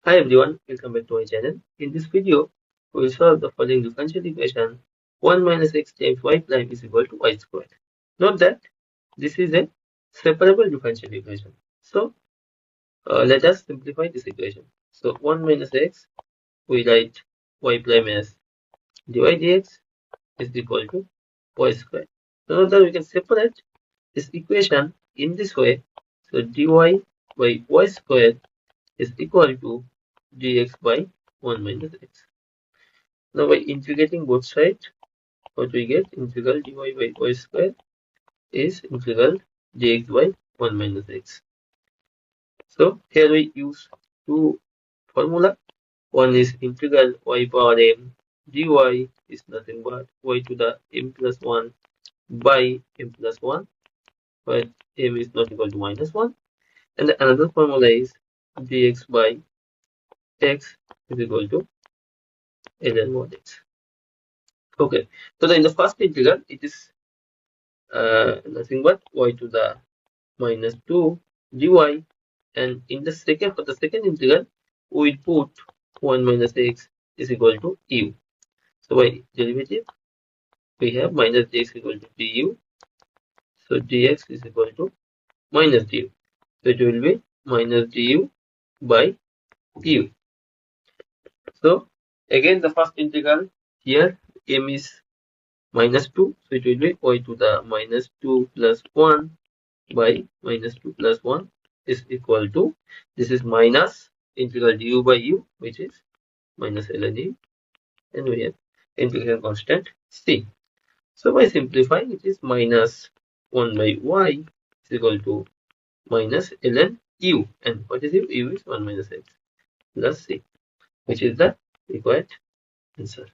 Hi everyone, welcome back to my channel. In this video, we will solve the following differential equation 1 minus x times y prime is equal to y squared. Note that this is a separable differential equation. So let us simplify this equation. So 1 minus x, we write y prime as dy dx is equal to y squared. So note that we can separate this equation in this way. So dy by y squared is equal to dx by 1 minus x. Now by integrating both sides, what we get? Integral dy by y square is integral dx by 1 minus x. So here we use two formula. One is integral y power m dy is nothing but y to the m plus 1 by m plus 1, but m is not equal to minus 1. And another formula is dx by x is equal to ln mod x. Okay, so in the first integral, it is nothing but y to the minus 2 dy, and in the second, for the second integral, we put 1 minus x is equal to u. So by derivative, we have minus dx equal to du. So dx is equal to minus du. So it will be minus du by u. So again, the first integral here, m is minus 2. So it will be y to the minus 2 plus 1 by minus 2 plus 1 is equal to, this is minus integral du by u, which is minus ln u, and we have integration constant c. So by simplifying, it is minus 1 by y is equal to minus ln u, and what is u? U is 1 minus x plus c, which is the required answer.